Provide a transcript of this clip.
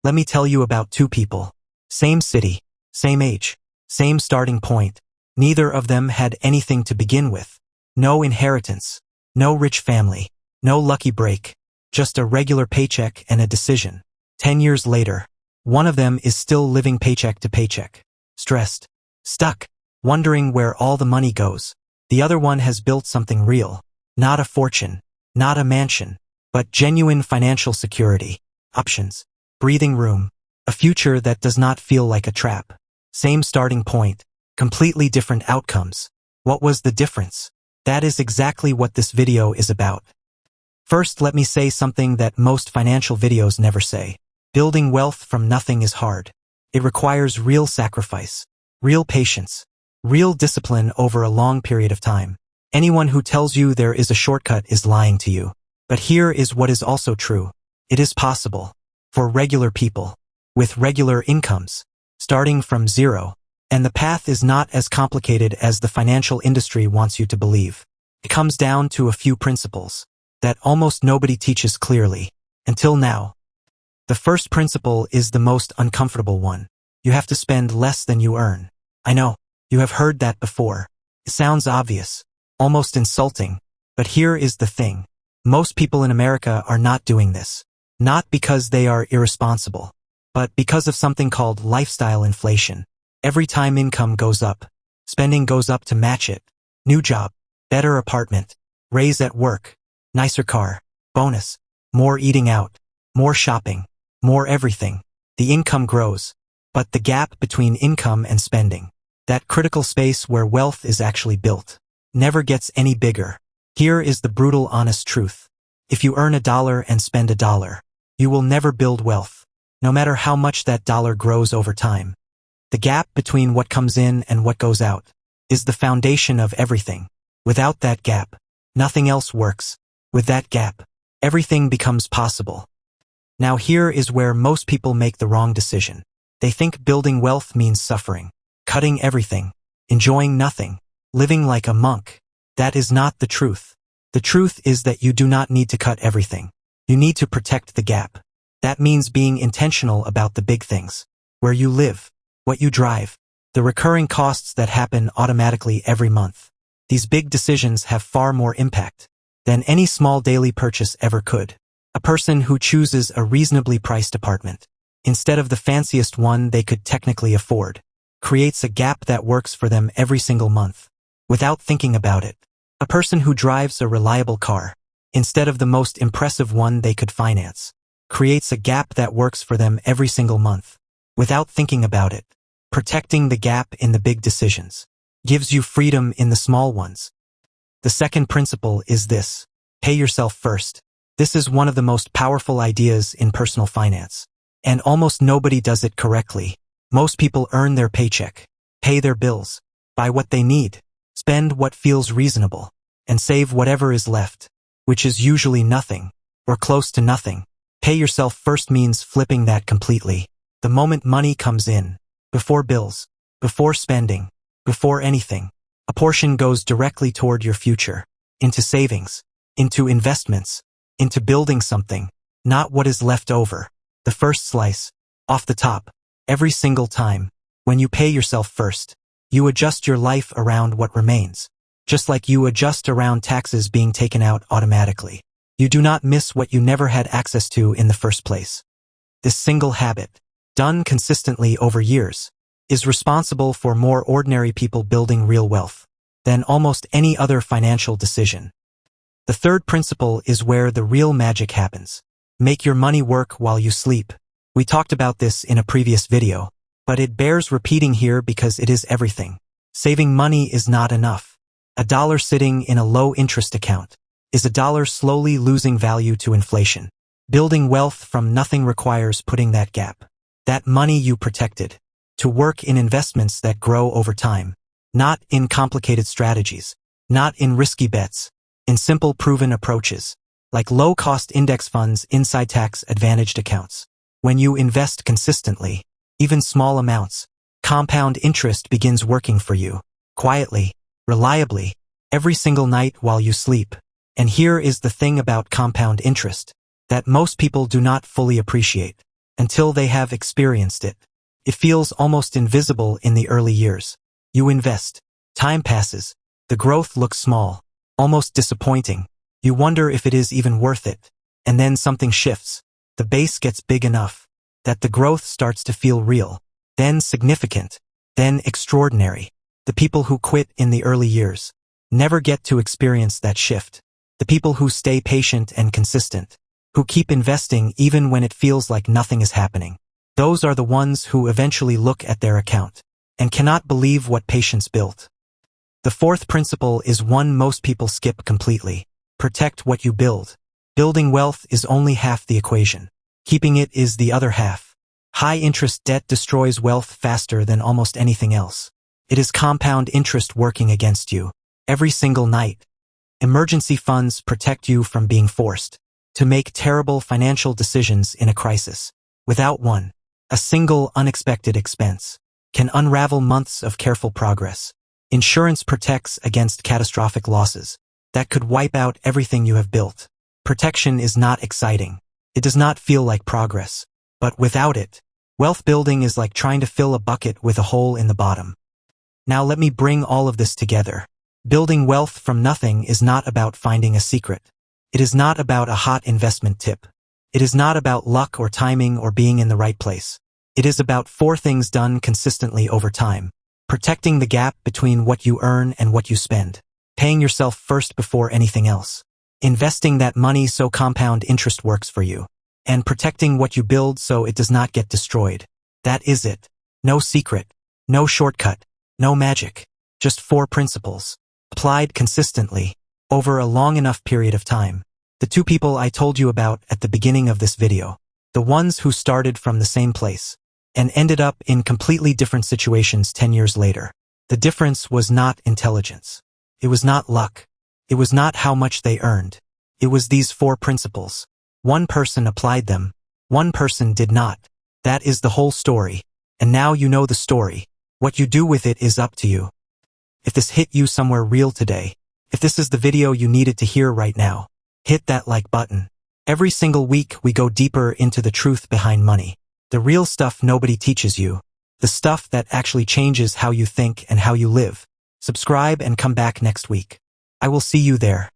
Let me tell you about two people. Same city, same age, same starting point. Neither of them had anything to begin with. No inheritance, no rich family, no lucky break, just a regular paycheck and a decision. 10 years later, one of them is still living paycheck to paycheck, stressed, stuck, wondering where all the money goes. The other one has built something real, not a fortune, not a mansion, but genuine financial security, options, breathing room, a future that does not feel like a trap. Same starting point, completely different outcomes. What was the difference? That is exactly what this video is about. First, let me say something that most financial videos never say. Building wealth from nothing is hard. It requires real sacrifice, real patience, real discipline over a long period of time. Anyone who tells you there is a shortcut is lying to you. But here is what is also true. It is possible. For regular people. With regular incomes. Starting from zero. And the path is not as complicated as the financial industry wants you to believe. It comes down to a few principles that almost nobody teaches clearly, until now. The first principle is the most uncomfortable one. You have to spend less than you earn. I know, you have heard that before. It sounds obvious, almost insulting, but here is the thing. Most people in America are not doing this. Not because they are irresponsible, but because of something called lifestyle inflation. Every time income goes up, spending goes up to match it. New job, better apartment, raise at work, nicer car, bonus, more eating out, more shopping, more everything. The income grows, but the gap between income and spending, that critical space where wealth is actually built, never gets any bigger. Here is the brutal honest truth. If you earn $1 and spend $1, you will never build wealth, no matter how much that dollar grows over time. The gap between what comes in and what goes out is the foundation of everything. Without that gap, nothing else works. With that gap, everything becomes possible. Now here is where most people make the wrong decision. They think building wealth means suffering, cutting everything, enjoying nothing, living like a monk. That is not the truth. The truth is that you do not need to cut everything. You need to protect the gap. That means being intentional about the big things. Where you live, what you drive, the recurring costs that happen automatically every month. These big decisions have far more impact than any small daily purchase ever could. A person who chooses a reasonably priced apartment, instead of the fanciest one they could technically afford, creates a gap that works for them every single month, without thinking about it. A person who drives a reliable car, instead of the most impressive one they could finance, creates a gap that works for them every single month, without thinking about it. Protecting the gap in the big decisions gives you freedom in the small ones. The second principle is this: pay yourself first. This is one of the most powerful ideas in personal finance, and almost nobody does it correctly. Most people earn their paycheck, pay their bills, buy what they need, spend what feels reasonable, and save whatever is left, which is usually nothing, or close to nothing. Pay yourself first means flipping that completely. The moment money comes in, before bills, before spending, before anything, a portion goes directly toward your future, into savings, into investments, into building something, not what is left over. The first slice, off the top, every single time. When you pay yourself first, you adjust your life around what remains, just like you adjust around taxes being taken out automatically. You do not miss what you never had access to in the first place. This single habit, done consistently over years, is responsible for more ordinary people building real wealth than almost any other financial decision. The third principle is where the real magic happens. Make your money work while you sleep. We talked about this in a previous video, but it bears repeating here because it is everything. Saving money is not enough. $1 sitting in a low-interest account is $1 slowly losing value to inflation. Building wealth from nothing requires putting that gap, that money you protected, to work in investments that grow over time, not in complicated strategies, not in risky bets, in simple proven approaches, like low-cost index funds inside tax-advantaged accounts. When you invest consistently, even small amounts, compound interest begins working for you, quietly, reliably, every single night while you sleep. And here is the thing about compound interest that most people do not fully appreciate. until they have experienced it. It feels almost invisible in the early years. You invest. Time passes. The growth looks small, almost disappointing. You wonder if it is even worth it. And then something shifts. The base gets big enough that the growth starts to feel real, then significant, then extraordinary. The people who quit in the early years never get to experience that shift. The people who stay patient and consistent, who keep investing even when it feels like nothing is happening, those are the ones who eventually look at their account and cannot believe what patience built. The fourth principle is one most people skip completely. Protect what you build. Building wealth is only half the equation. Keeping it is the other half. High-interest debt destroys wealth faster than almost anything else. It is compound interest working against you every single night. Emergency funds protect you from being forced to make terrible financial decisions in a crisis. Without one, a single unexpected expense can unravel months of careful progress. Insurance protects against catastrophic losses that could wipe out everything you have built. Protection is not exciting. It does not feel like progress. But without it, wealth building is like trying to fill a bucket with a hole in the bottom. Now let me bring all of this together. Building wealth from nothing is not about finding a secret. It is not about a hot investment tip. It is not about luck or timing or being in the right place. It is about 4 things done consistently over time. Protecting the gap between what you earn and what you spend. Paying yourself first before anything else. Investing that money so compound interest works for you. And protecting what you build so it does not get destroyed. That is it. No secret. No shortcut. No magic. Just 4 principles. Applied consistently, over a long enough period of time. The 2 people I told you about at the beginning of this video. The ones who started from the same place and ended up in completely different situations 10 years later. The difference was not intelligence. It was not luck. It was not how much they earned. It was these 4 principles. One person applied them. One person did not. That is the whole story. And now you know the story. What you do with it is up to you. If this hit you somewhere real today, if this is the video you needed to hear right now, hit that like button. Every single week we go deeper into the truth behind money. The real stuff nobody teaches you. The stuff that actually changes how you think and how you live. Subscribe and come back next week. I will see you there.